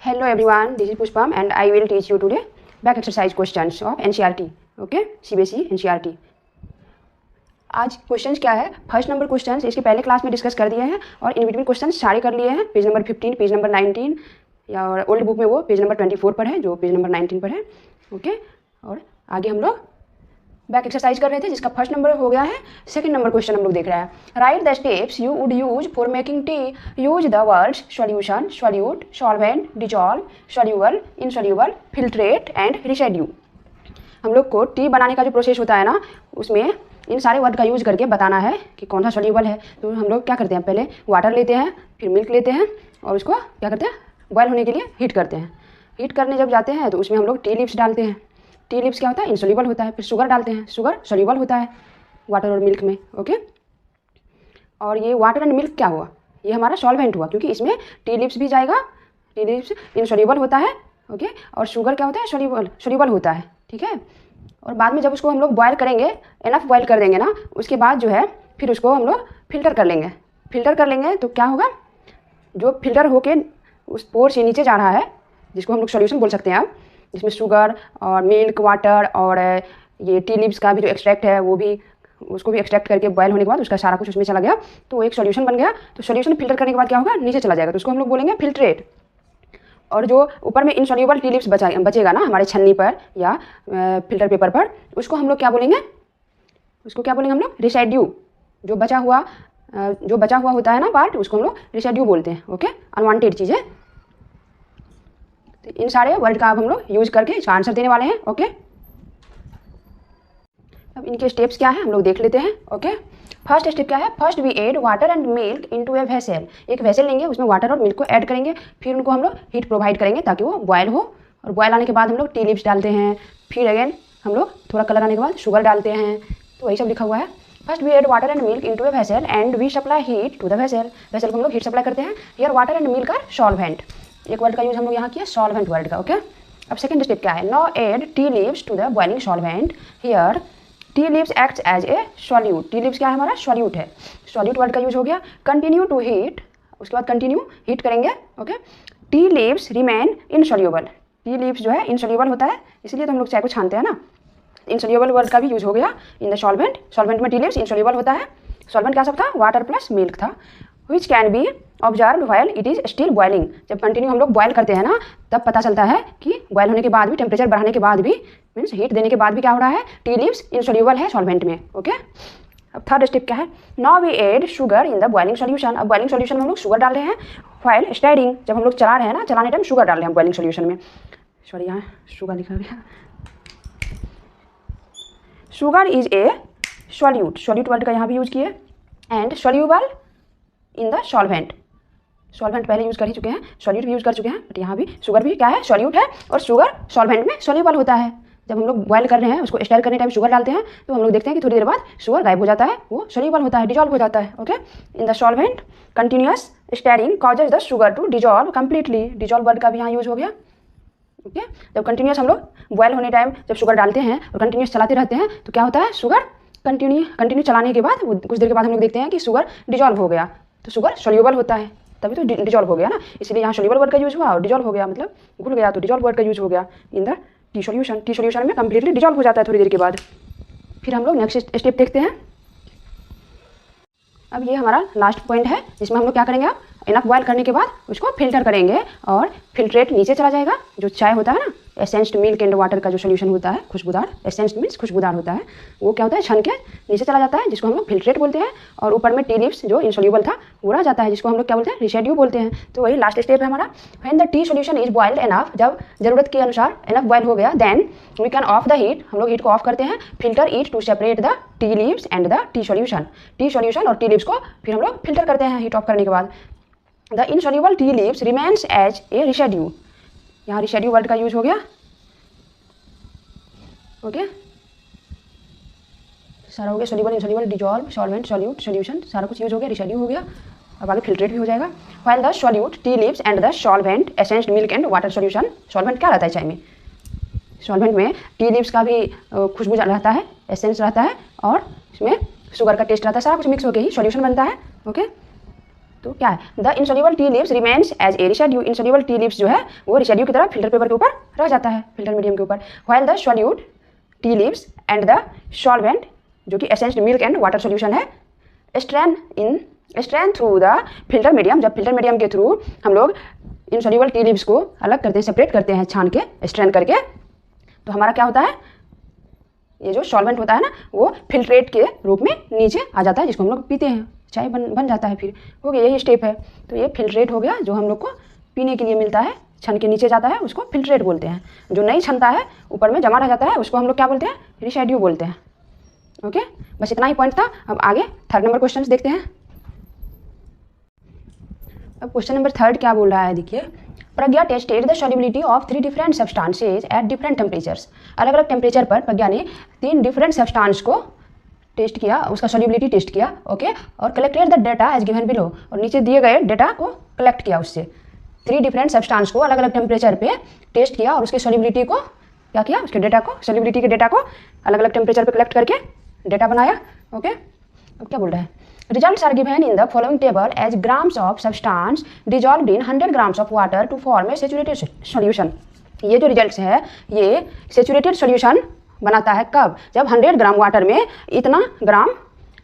Hello everyone, this is Pushpam and I will teach you today back exercise questions of NCERT. Okay, CBSE NCERT. आज questions क्या है, first number questions इसके पहले class में discuss कर दिए हैं और इन बिटवीन क्वेश्चंस सारे कर लिए हैं। पेज नंबर 15, पेज नंबर 19 या और ओल्ड बुक में वो पेज नंबर 24 पर है जो पेज नंबर 19 पर है। ओके, और आगे हम लोग बैक एक्सरसाइज कर रहे थे जिसका फर्स्ट नंबर हो गया है। सेकंड नंबर क्वेश्चन हम लोग देख रहे हैं। Write the steps you would use for making tea. Use the words solution, solute, solvent, dissolve, soluble, insoluble, filtrate and residue. हम लोग को टी बनाने का जो प्रोसेस होता है ना, उसमें इन सारे वर्ड का यूज करके बताना है कि कौन सा सॉल्यूबल है। तो हम लोग क्या करते हैं, पहले वाटर लेते हैं, फिर मिल्क लेते हैं और उसको क्या करते हैं, बॉयल होने के लिए हीट करते हैं। हीट करने जब जाते हैं तो उसमें हम लोग टी लीव्स डालते हैं। टी लीव्स क्या होता है, इनसॉल्यूबल होता है। फिर शुगर डालते हैं, शुगर सॉल्यूबल होता है वाटर और मिल्क में। ओके, और ये वाटर एंड मिल्क क्या हुआ, ये हमारा सॉल्वेंट हुआ क्योंकि इसमें टी लीव्स भी जाएगा। टी लीव्स इनसॉल्यूबल होता है। ओके, और शुगर क्या होता है, सॉल्यूबल होता है। ठीक है, और बाद में जब उसको हम लोग बॉयल करेंगे, इनफ बॉयल कर देंगे ना, उसके बाद जो है फिर उसको हम लोग फिल्टर कर लेंगे। फिल्टर कर लेंगे तो क्या होगा, जो फिल्टर होके उस पोर से नीचे जा रहा है जिसको हम लोग सॉल्यूशन बोल सकते हैं अब, जिसमें शुगर और मिल्क, वाटर और ये टी लीव्स का भी जो एक्सट्रैक्ट है वो भी, उसको भी एक्सट्रैक्ट करके बॉयल होने के बाद उसका सारा कुछ उसमें चला गया तो एक सॉल्यूशन बन गया। तो सॉल्यूशन फिल्टर करने के बाद क्या होगा, नीचे चला जाएगा तो उसको हम लोग बोलेंगे फिल्ट्रेट। और जो ऊपर में इनसॉल्यूबल टी लीव्स बचेगा ना हमारे छन्नी पर या फिल्टर पेपर पर, उसको हम लोग क्या बोलेंगे, उसको क्या बोलेंगे हम लोग, रिसिड्यू। जो बचा हुआ होता है ना पार्ट, उसको हम लोग रिसिड्यू बोलते हैं। ओके, अनवांटेड चीज़ें। तो इन सारे वर्ड का अब हम लोग यूज करके इसका आंसर देने वाले हैं। ओके, अब इनके स्टेप्स क्या है हम लोग देख लेते हैं। ओके, फर्स्ट स्टेप क्या है, first we add water and milk into a vessel. एक वेसल लेंगे, उसमें वाटर और मिल्क को ऐड करेंगे, फिर उनको हम लोग हीट प्रोवाइड करेंगे ताकि वो बॉयल हो। और बॉयल आने के बाद हम लोग टी लीव्स डालते हैं, फिर अगेन हम लोग थोड़ा कलर आने के बाद शुगर डालते हैं। तो वही सब लिखा हुआ है। First we add water and milk into a vessel and we supply heat to the vessel. Vessel को हम लोग हीट सप्लाई करते हैं। Here water and milk are solvent. एक वर्ड का यूज हम लोग यहाँ किया, सॉल्वेंट वर्ड का। ओके, अब सेकंड स्टेप क्या है, now add tea leaves to the boiling solvent. Here tea leaves acts as a solute. Tea leaves क्या है, हमारा सॉल्यूट है। सॉल्यूट वर्ड का यूज हो गया। कंटिन्यू टू हीट, उसके बाद कंटिन्यू हीट करेंगे। Okay, tea leaves remain insoluble. Tea leaves जो है इनसॉल्यूबल होता है, इसलिए तो हम लोग चाय को छानते हैं ना। इनसॉल्यूबल वर्ड का भी यूज हो गया इन द सॉल्वेंट। सॉल्वेंट में टी लीव्स इनसॉल्यूबल होता है। सॉल्वेंट क्या सब था, वाटर प्लस मिल्क था। Which can be observe while it is still boiling. जब कंटिन्यू हम लोग बॉयल करते हैं ना, तब पता चलता है कि बॉयल होने के बाद भी, टेम्परेचर बढ़ाने के बाद भी, मीन्स हीट देने के बाद भी क्या हो रहा है, टी लीव्स इनसॉल्यूबल है सॉल्वेंट में। ओके, अब थर्ड स्टेप क्या है, now we add sugar in the boiling solution. अब बॉइलिंग सॉल्यूशन में हम लोग शुगर डाल रहे हैं। वाइल स्टैरिंग, जब हम लोग चला रहे हैं ना, चलाने टाइम शुगर डाल रहे हैं बॉइलिंग सॉल्यूशन में। सॉरी, यहाँ शुगर लिखा गया। Sugar is a solute. Solute word का यहाँ भी यूज किए। And soluble in the solvent. Solvent पहले यूज कर ही चुके हैं, सॉल्यूट भी यूज कर चुके हैं, बट यहाँ भी शुगर भी क्या है, सॉल्यूट है। और शुगर सॉल्वेंट में सॉल्यूबल होता है। जब हम लोग बॉयल कर रहे हैं, उसको स्टर करने टाइम शुगर डालते हैं तो हम लोग देखते हैं कि थोड़ी देर बाद शुगर गायब हो जाता है, वो सॉल्यूबल होता है, डिजॉल्व हो जाता है। Okay, in the solvent continuous stirring causes the sugar to dissolve completely. Dissolve word का भी यहाँ यूज हो गया। ओके, जब कंटिन्यूअस हम लोग बॉयल होने टाइम जब शुगर डालते हैं और कंटिन्यूअस चलाते रहते हैं तो क्या होता है, शुगर कंटिन्यू चलाने के बाद कुछ देर के बाद हम लोग देखते हैं कि शुगर डिजॉल्व हो गया। तो शुगर सॉल्यूबल होता है, तभी तो डिजॉल्व हो गया ना, इसलिए यहाँ सॉल्यूबल वर्ड का यूज हुआ और डिजॉल्व हो गया, मतलब घुल गया, तो डिजॉल्व वर्ड का यूज हो गया in the T solution. T solution में कंप्लीटली डिजॉल्व हो जाता है थोड़ी देर के बाद। फिर हम लोग नेक्स्ट स्टेप देखते हैं। अब ये हमारा लास्ट पॉइंट है जिसमें हम लोग क्या करेंगे, अब इनफ बॉयल करने के बाद उसको फिल्टर करेंगे और फिल्ट्रेट नीचे चला जाएगा। जो चाय होता है ना, एसेंस्ड मिल्क एंड वाटर का जो सोल्यूशन होता है, खुशबूदार, एसेंस्ड मीन्स खुशबूदार होता है, वो क्या होता है, छन के नीचे चला जाता है, जिसको हम लोग फिल्ट्रेट बोलते हैं। और ऊपर में टी लीव्स जो इनसॉल्यूबल था वो रह जाता है, जिसको हम लोग क्या बोलते हैं, रिसिड्यू बोलते हैं। तो वही लास्ट स्टेप है हमारा। When the tea solution is boiled enough, जब जरूरत के अनुसार एनफ बॉयल हो गया, then we can off the heat, हम लोग हीट को ऑफ करते हैं। Filter it to separate the tea leaves and the tea solution. Tea solution और टी लीव्स को फिर हम लोग फिल्टर करते हैं हीट ऑफ करने के बाद। The insoluble tea leaves remains as a residue. यहाँ रिसिड्यू वर्ड का यूज हो गया। ओके, सारा हो गया, soluble, insoluble, dissolve, solvent, solute, solution, सारा कुछ यूज हो गया, रिसिड्यू हो गया। अब आगे फिल्ट्रेट भी हो जाएगा। While the solute tea leaves and the solvent essenced milk and water solution. Solvent क्या रहता है चाय में, सॉल्वेंट में टी लीव्स का भी खुशबू रहता है, एसेंस रहता है, और इसमें शुगर का टेस्ट रहता है, सारा कुछ मिक्स होकर ही सॉल्यूशन बनता है। ओके, तो क्या है, the insoluble tea leaves remains as a residue. Insoluble tea leaves जो है वो रेसिड्यू की तरह फिल्टर पेपर के ऊपर रह जाता है, फिल्टर मीडियम के ऊपर। While the solute tea leaves and the solvent जो कि एसेंस्ड मिल्क एंड वाटर सोल्यूशन है strain through the filter medium. जब फिल्टर मीडियम के थ्रू हम लोग इनसोल्यूबल टी लीव्स को अलग करते हैं, सेपरेट करते हैं छान के, स्ट्रेन करके, तो हमारा क्या होता है, ये जो सॉल्वेंट होता है ना वो फिल्ट्रेट के रूप में नीचे आ जाता है, जिसको हम लोग पीते हैं, चाय बन जाता है। फिर हो गया, यही स्टेप है। तो ये फिल्ट्रेट हो गया, जो हम लोग को पीने के लिए मिलता है, छन के नीचे जाता है, उसको फिल्ट्रेट बोलते हैं। जो नहीं छनता है, ऊपर में जमा रह जाता है, उसको हम लोग क्या बोलते हैं, रेसिड्यू बोलते हैं। ओके, बस इतना ही पॉइंट था। अब आगे थर्ड नंबर क्वेश्चन देखते हैं। अब क्वेश्चन नंबर थर्ड क्या बोल रहा है, देखिए, Pragya tested the solubility of 3 different substances at different temperatures. अलग अलग टेम्परेचर पर प्रज्ञा ने 3 डिफरेंट सब्सटेंस को टेस्ट किया, उसका सॉल्युबिलिटी टेस्ट किया। ओके, और collected the data as given below, और नीचे दिए गए डेटा को कलेक्ट किया उससे। 3 डिफरेंट सब्सटेंस को अलग अलग टेम्परेचर पे टेस्ट किया और उसके सॉल्युबिलिटी को क्या किया, उसके डेटा को, सॉल्युबिलिटी के डेटा को अलग अलग टेम्परेचर पे कलेक्ट करके डेटा बनाया। ओके, अब क्या बोल रहा है, results are given in the following table as grams of substance dissolved in 100 grams of water to form a saturated solution। ये जो रिजल्ट्स है ये सेचुरेटेड सॉल्यूशन बनाता है कब, जब 100 ग्राम वाटर में इतना ग्राम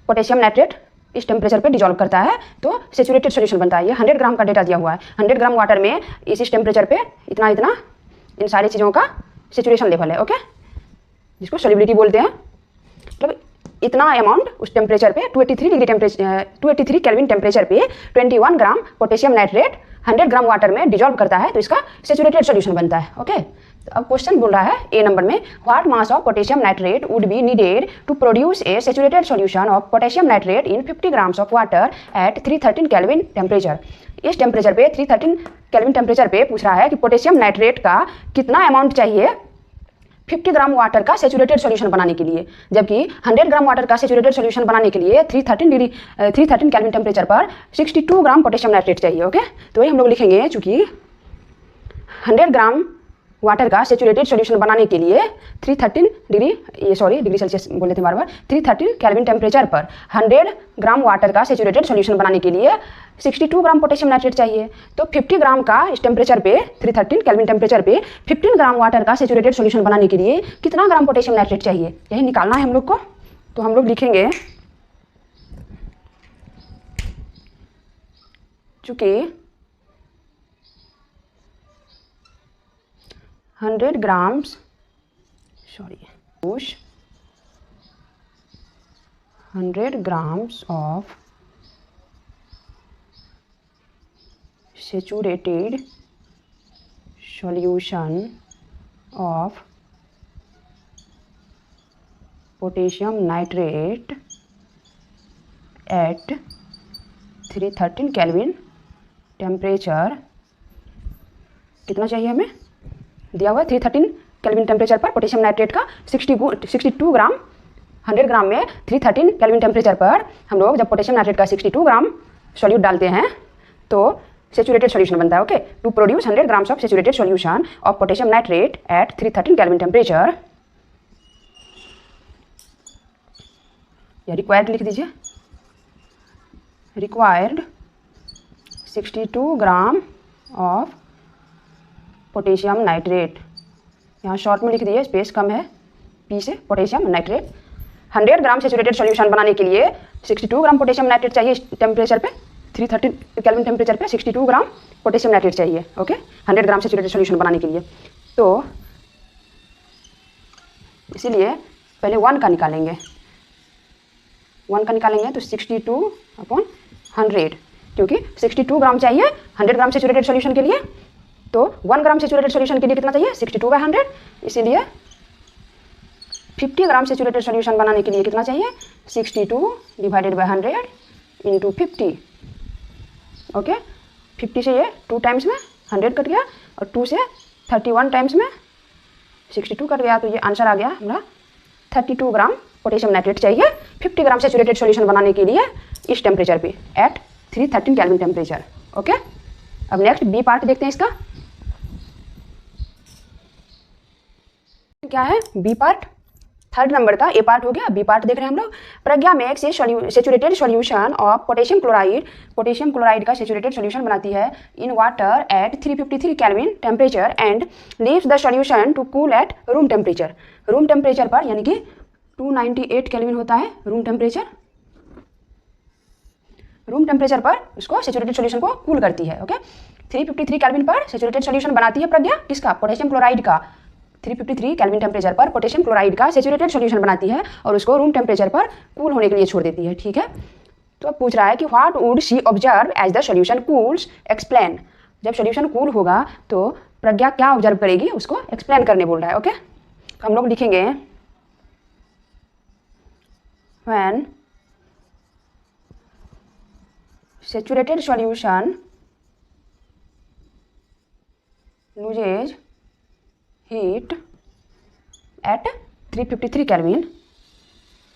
पोटेशियम नाइट्रेट इस टेम्परेचर पे डिजॉल्व करता है तो सेचुरेटेड सॉल्यूशन बनता है। ये 100 ग्राम का डेटा दिया हुआ है, 100 ग्राम वाटर में इस टेम्परेचर पे इतना इतना इन सारी चीज़ों का सेचुरेशन लेवल है। ओके, जिसको सॉल्युबिलिटी बोलते हैं। मतलब इतना अमाउंट उस टेम्परेचर पे 283 केल्विन टेम्परेचर पे 21 gram potassium nitrate 100 gram water में डिजॉल्व करता है तो इसका सेचुरेटेड सॉल्यूशन बनता है। ओके, तो अब क्वेश्चन बोल रहा है ए नंबर में, what mass of potassium nitrate would be needed to produce a saturated solution of potassium nitrate in 50 grams of water at 313 kelvin temperature. इस टेम्परेचर पे 313 केल्विन टेम्परेचर पे पूछ रहा है कि पोटेशियम नाइट्रेट का कितना अमाउंट चाहिए 50 ग्राम वाटर का सेचुरेटेड सॉल्यूशन बनाने के लिए, जबकि 100 ग्राम वाटर का सेचुरेटेड सॉल्यूशन बनाने के लिए 313 केल्विन टेम्परेचर पर 62 ग्राम पोटेशियम नाइट्रेट चाहिए। ओके, तो वही हम लोग लिखेंगे, चूंकि 100 ग्राम वाटर का सेचुरेटेड सॉल्यूशन बनाने के लिए 313 डिग्री सेल्सियस बोल लेते हैं बार बार, 313 केल्विन टेम्परेचर पर 100 ग्राम वाटर का सेचुरेटेड सॉल्यूशन बनाने के लिए 62 ग्राम पोटेशियम नाइट्रेट चाहिए। तो 50 ग्राम का इस टेम्परेचर पे 313 केल्विन टेम्परेचर पे 15 ग्राम वाटर का सेचुरेटेड सॉल्यूशन बनाने के लिए कितना ग्राम पोटेशियम नाइट्रेट चाहिए, यही निकालना है हम लोग को। तो हम लोग लिखेंगे, चूँकि 100 grams 100 grams of saturated solution of potassium nitrate at 313 Kelvin temperature, कितना चाहिए हमें, दिया हुआ है 313 केल्विन टेम्परेचर पर पोटेशियम नाइट्रेट का 62 ग्राम, 100 ग्राम में 313 केल्विन टेम्परेचर पर हम लोग जब पोटेशियम नाइट्रेट का 62 ग्राम सॉल्यूट डालते हैं तो सेचुरेटेड सॉल्यूशन बनता है। Okay, to produce 100 grams of saturated solution of potassium nitrate at 313 kelvin temperature, या रिक्वायर्ड लिख दीजिए, required 62 gram of potassium nitrate, यहाँ शॉर्ट में लिख दिए, स्पेस कम है, पी से potassium nitrate. 100 gram saturated solution बनाने के लिए 62 ग्राम पोटेशियम नाइट्रेट चाहिए इस टेम्परेचर पे, 313 केल्विन टेम्परेचर पे 62 ग्राम पोटेशियम नाइट्रेट चाहिए। ओके, 100 ग्राम सेचुरेटेड सॉल्यूशन बनाने के लिए। तो इसीलिए पहले 1 का निकालेंगे, 1 का निकालेंगे तो 62/100, क्योंकि 62 ग्राम चाहिए 100 ग्राम सेचुरेटेड सॉल्यूशन के लिए, तो 1 ग्राम सेचुरेटेड सॉल्यूशन के लिए कितना चाहिए 62/100, इसीलिए 50 ग्राम सेचुरेटेड सॉल्यूशन बनाने के लिए कितना चाहिए 62 डिवाइडेड बाय 100 इंटू 50। ओके, 50 से ये 2 टाइम्स में 100 कट गया और 2 से 31 टाइम्स में 62 कट गया, तो ये आंसर आ गया हमारा 32 ग्राम पोटेशियम नाइट्रेट चाहिए 50 ग्राम सेचुरेटेड सॉल्यूशन बनाने के लिए इस टेम्परेचर पे एट 313 केल्विन टेम्परेचर। ओके, अब नेक्स्ट बी पार्ट देखते हैं इसका क्या है। बी पार्ट थर्ड नंबर का ए पार्ट हो गया, बी पार्ट देख रहे हैं हम लोग। Pragya makes a saturated solution of potassium chloride का सेचुरेटेड सॉल्यूशन बनाती है in water at 353 kelvin temperature and leaves the solution to cool at room temperature पर, यानी कि 298 केल्विन होता है रूम टेम्परेचर पर उसको सेचुरेटेड सॉल्यूशन को कूल करती है। ओके, 353 केल्विन पर सेचुरेटेड सॉल्यूशन बनाती है प्रज्ञा, किसका? पोटेशियम क्लोराइड का। 353 केल्विन टेम्परेचर पर पोटेशियम क्लोराइड का सेचुरेटेड सॉल्यूशन बनाती है और उसको रूम टेम्परेचर पर कूल होने के लिए छोड़ देती है। ठीक है, तो अब पूछ रहा है कि what would she observe as the solution cools, explain. जब सॉल्यूशन कूल होगा तो प्रज्ञा क्या ऑब्जर्व करेगी, उसको एक्सप्लेन करने बोल रहा है। ओके, तो हम लोग लिखेंगे when saturated solution loses heat at 353 kelvin,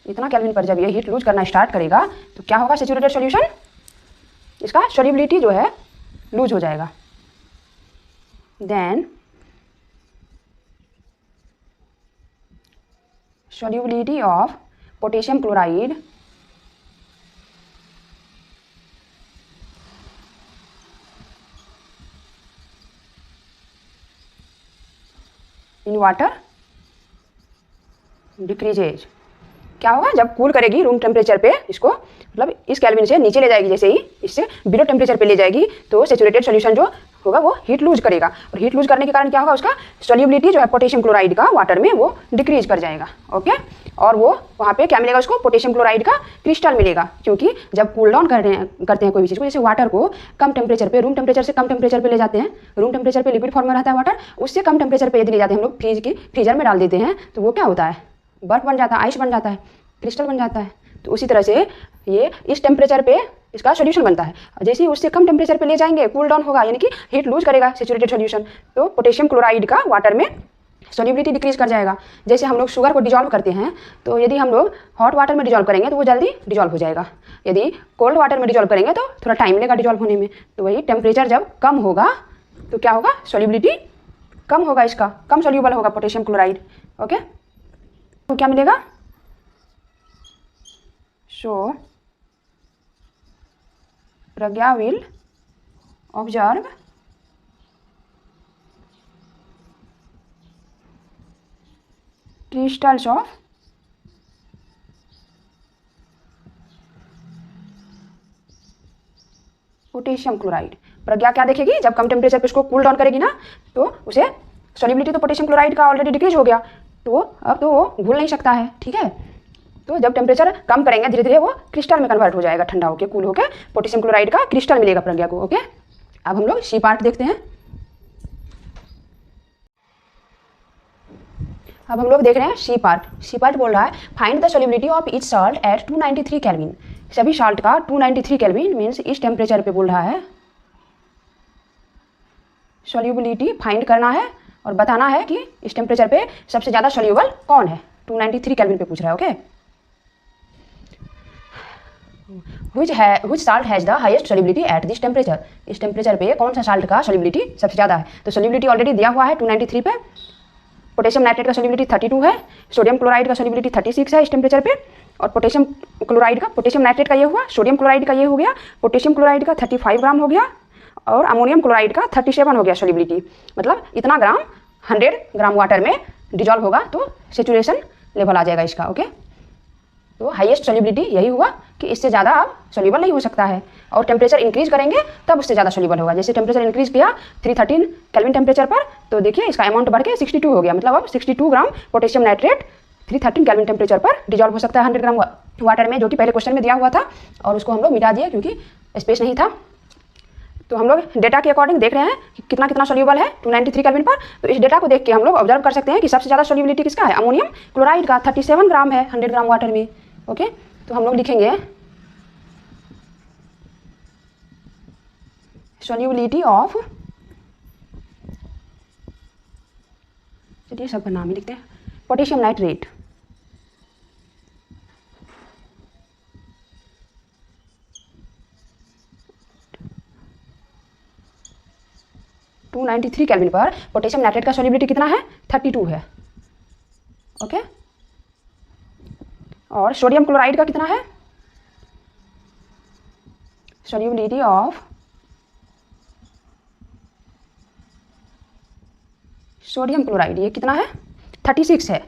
इतना केल्विन पर जब ये हीट लूज करना स्टार्ट करेगा तो क्या होगा? सेचुरेटेड सॉल्यूशन, इसका सॉल्युबिलिटी जो है लूज हो जाएगा। Then solubility of potassium chloride in water decreases. क्या होगा? जब कूल करेगी रूम टेम्परेचर पे इसको, मतलब इस केल्विन से नीचे ले जाएगी, जैसे ही इससे बिलो टेम्परेचर पे ले जाएगी तो सेचुरेटेड सॉल्यूशन जो होगा वो हीट लूज करेगा, और हीट लूज करने के कारण क्या होगा? उसका सॉल्युबिलिटी जो है पोटेशियम क्लोराइड का वाटर में वो डिक्रीज कर जाएगा। ओके, और वो वहाँ पे क्या मिलेगा? उसको पोटेशियम क्लोराइड का क्रिस्टल मिलेगा, क्योंकि जब कूल डाउन करते हैं कोई भी चीज़ को, जैसे वाटर को कम टेम्परेचर पे, रूम टेम्परेचर से कम टेम्परेचर पे ले जाते हैं, रूम टेम्परेचर पे लिक्विड फॉर्म में रहता है वाटर, उससे कम टेम्परेचर पे यदि ले जाते हैं हम लोग फ्रीजर में डाल देते हैं तो वो क्या होता है? बर्फ बन जाता है, आइस बन जाता है, क्रिस्टल बन जाता है। तो उसी तरह से ये इस टेम्परेचर पे इसका सॉल्यूशन बनता है। जैसे ही उससे कम टेम्परेचर पे ले जाएंगे, कूल डाउन होगा, यानी कि हीट लूज करेगा सेचुरेटेड सॉल्यूशन, तो पोटेशियम क्लोराइड का वाटर में सॉल्युबिलिटी डिक्रीज कर जाएगा। जैसे हम लोग शुगर को डिजॉल्व करते हैं तो यदि हम लोग हॉट वाटर में डिजॉल्व करेंगे तो वो जल्दी डिजॉल्व हो जाएगा, यदि कोल्ड वाटर में डिजॉल्व करेंगे तो थोड़ा टाइम लगेगा डिजॉल्व होने में। तो वही टेम्परेचर जब कम होगा तो क्या होगा? सॉल्युबिलिटी कम होगा, इसका कम सॉल्यूबल होगा पोटेशियम क्लोराइड। ओके, तो क्या मिलेगा? So Pragya will observe crystals of potassium chloride. Pragya क्या देखेगी? जब कम टेम्परेचर पे उसको कूल डाउन करेगी ना तो उसे सॉल्युबिलिटी तो पोटेशियम क्लोराइड का ऑलरेडी डिक्रीज हो गया, तो अब तो वो घुल नहीं सकता है। ठीक है, तो जब टेम्परेचर कम करेंगे धीरे धीरे वो क्रिस्टल में कन्वर्ट हो जाएगा, ठंडा होकर कूल होकर पोटेशियम क्लोराइड का क्रिस्टल मिलेगा प्रज्ञा को। ओके, अब हम लोग सी पार्ट देखते हैं। अब हम लोग देख रहे हैं सी पार्ट बोल रहा है find the solubility of each salt at 293 kelvin. सभी सॉल्ट का 293 केल्विन मीन्स इस टेम्परेचर पे बोल रहा है सॉल्युबिलिटी फाइंड करना है और बताना है कि इस टेम्परेचर पे सबसे ज़्यादा सॉल्युबल कौन है। 293 केल्विन पे पूछ रहा है। Okay, which salt has the highest solubility at this temperature। इस टेम्परेचर पे कौन सा साल्ट का सॉल्युबिलिटी सबसे ज़्यादा है? तो सॉल्युबिलिटी ऑलरेडी दिया हुआ है 293 पे। पोटेशियम नाइट्रेट का सॉल्युबिलिटी 32 है, सोडियम क्लोराइड का सॉल्युबिलिटी 36 है इस टेम्परेचर पे, और पोटेशियम नाइट्रेट का ये हुआ, सोडियम क्लोराइड का ये हो गया, पोटेशियम क्लोराइड का 35 ग्राम हो गया, और अमोनियम क्लोराइड का 37 हो गया सॉल्युबिलिटी। मतलब इतना ग्राम 100 ग्राम वाटर में डिजॉल्व होगा तो सेचुरेशन लेवल आ जाएगा इसका। ओके, तो हाईएस्ट सॉल्युबिलिटी यही हुआ कि इससे ज़्यादा अब सॉल्युबल नहीं हो सकता है, और टेम्परेचर इंक्रीज करेंगे तब उससे ज़्यादा सॉल्युबल होगा। जैसे टेम्परेचर इंक्रीज किया 313 केल्विन टेम्परेचर पर तो देखिए इसका अमाउंट बढ़ के 62 हो गया, मतलब अब 62 gram potassium nitrate 313 kelvin temperature पर डिजॉल्व हो सकता है 100 ग्राम वाटर में, जो कि पहले क्वेश्चन में दिया हुआ था, और उसको हम लोग मिटा दिए क्योंकि स्पेस नहीं था। तो हम लोग डेटा के अकॉर्डिंग देख रहे हैं कि कितना कितना सॉल्युबल है 293 केल्विन पर। तो इस डेटा को देख के हम लोग ऑब्जर्व कर सकते हैं कि सबसे ज़्यादा सॉल्युबिलिटी किसका है? अमोनियम क्लोराइड का 37 ग्राम है 100 ग्राम वाटर में। ओके, तो हम लोग लिखेंगे सॉल्युबिलिटी ऑफ, चलिए सबका नाम ही लिखते हैं, पोटेशियम नाइट्रेट। टू 93 केल्विन पर पोटेशियम नाइट्रेट का सॉल्युबिलिटी कितना है? 32 है। ओके, और सोडियम क्लोराइड का कितना है, सॉल्युबिलिटी ऑफ सोडियम क्लोराइड ये कितना है, 36 है।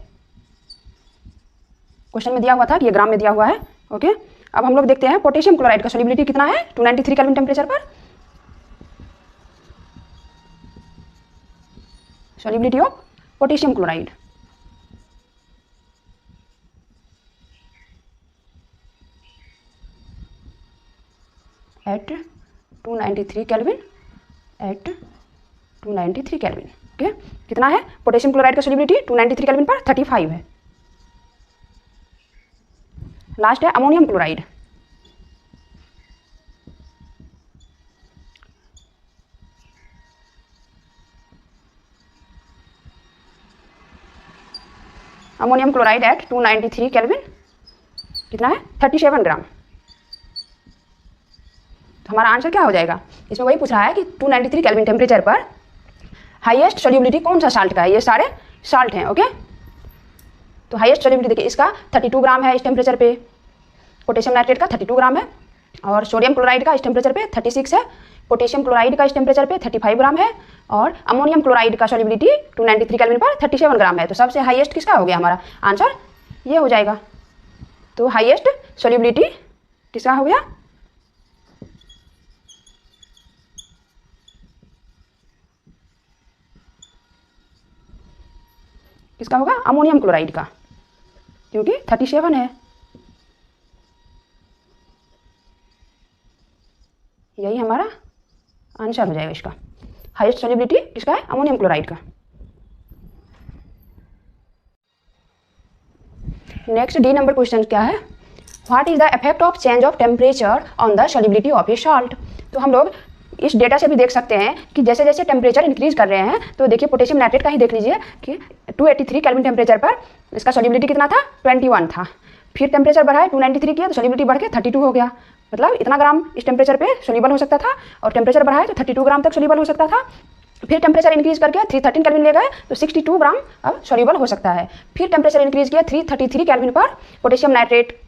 क्वेश्चन में दिया हुआ था कि ये ग्राम में दिया हुआ है। ओके, अब हम लोग देखते हैं पोटेशियम क्लोराइड का सॉल्युबिलिटी कितना है 293 केल्विन टेम्परेचर पर। Solubility of potassium chloride at 293 kelvin, at 293 kelvin. Okay, कितना है पोटेशियम क्लोराइड का सॉल्युबिलिटी 293 केल्विन पर 35 है। लास्ट है ammonium chloride. Ammonium chloride at 293 kelvin कितना है 37 ग्राम। तो हमारा आंसर क्या हो जाएगा, इसमें वही पूछ रहा है कि 293 केल्विन टेम्परेचर पर हाईएस्ट सॉल्युबिलिटी कौन सा साल्ट का है, ये सारे साल्ट हैं। ओके, तो हाईएस्ट सॉल्युबिलिटी देखिए इसका 32 ग्राम है इस टेम्परेचर पे, पोटेशियम नाइट्रेट का 32 ग्राम है, और सोडियम क्लोराइड का इस टेम्परेचर पे 36 है, पोटेशियम क्लोराइड का इस टेम्परेचर पे 35 ग्राम है, और अमोनियम क्लोराइड का सॉल्युबिलिटी 293 केल्विन पर 37 ग्राम है। तो सबसे हाईएस्ट किसका हो गया, हमारा आंसर ये हो जाएगा। तो हाईएस्ट सॉल्युबिलिटी किसका हो गया, किसका होगा, अमोनियम क्लोराइड का, क्योंकि 37 है। यही हमारा आंसर हो जाएगा इसका। हाईएस्ट सॉल्युबिलिटी किसका है, अमोनियम क्लोराइड का। नेक्स्ट डी नंबर क्वेश्चन क्या है, what is the effect of change of temperature on the solubility of A salt. तो हम लोग इस डेटा से भी देख सकते हैं कि जैसे जैसे टेम्परेचर इंक्रीज कर रहे हैं, तो देखिए पोटेशियम नाइट्रेट का ही देख लीजिए कि 283 केल्विन टेम्परेचर पर इसका सॉल्युबिलिटी कितना था, 21 था। फिर टेम्परेचर बढ़ाए 293 किया तो सॉल्युबिलिटी बढ़ के 32 हो गया, मतलब इतना ग्राम इस टेम्परेचर पे सोल्यूबल हो सकता था, और टेम्परेचर बढ़ाए तो 32 ग्राम तक सोल्यूबल हो सकता था। फिर टेम्परेचर इंक्रीज करके 313 केल्विन ले गए तो 62 ग्राम अब सोल्यूबल हो सकता है। फिर टेम्परेचर इंक्रीज किया 333 केल्विन पर पोटेशियम नाइट्रेट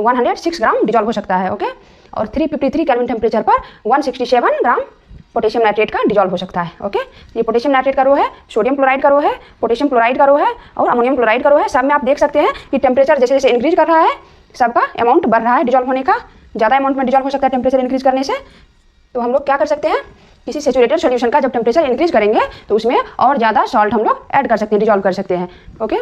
106 ग्राम डिजॉल्व हो सकता है। ओके, और 353 केल्विन टेम्परेचर पर 167 ग्राम पोटेशियम नाइट्रेट का डिजॉल्व हो सकता है। ओके, ये पोटेशियम नाइट्रेट का रो है, सोडियम क्लोराइड का रो है, पोटेशियम क्लोराइड का रो है, और अमोनियम क्लोराइड का रो है। सब में आप देख सकते हैं कि टेम्परेचर जैसे जैसे इंक्रीज कर रहा है सबका अमाउंट बढ़ रहा है डिजॉल्व होने का, ज़्यादा अमाउंट में डिजॉल्व हो सकता है टेम्परेचर इंक्रीज करने से। तो हम लोग क्या कर सकते हैं, किसी सेचुरेटेड सॉल्यूशन का जब टेम्परेचर इंक्रीज करेंगे तो उसमें और ज़्यादा सॉल्ट हम लोग ऐड कर सकते हैं, डिजॉल्व कर सकते हैं। ओके,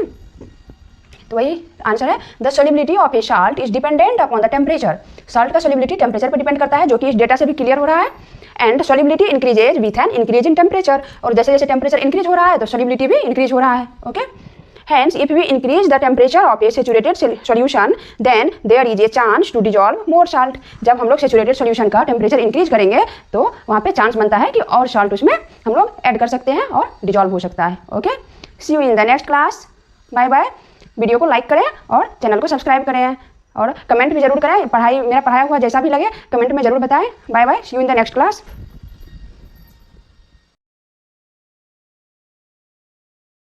तो वही आंसर है, the solubility of A salt is dependent upon the temperature. Salt का सॉल्युबिलिटी टेम्परेचर पर डिपेंड करता है, जो कि इस डेटा से भी क्लियर हो रहा है। And solubility increases with an increase in temperature, और जैसे जैसे टेम्परेचर इंक्रीज हो रहा है तो सॉल्युबिलिटी भी इंक्रीज हो रहा है। Okay, hence if we increase the temperature of a saturated solution then there is a chance to dissolve more salt। जब हम लोग saturated solution का टेम्परेचर इंक्रीज करेंगे तो वहाँ पे चांस बनता है कि और सॉल्ट उसमें हम लोग ऐड कर सकते हैं और डिजॉल्व हो सकता है। Okay, see you in the next class, bye bye. Video को लाइक करें और चैनल को सब्सक्राइब करें, और कमेंट भी जरूर करें, मेरा पढ़ाया हुआ जैसा भी लगे कमेंट में जरूर बताएं। Bye bye, see you in the next class.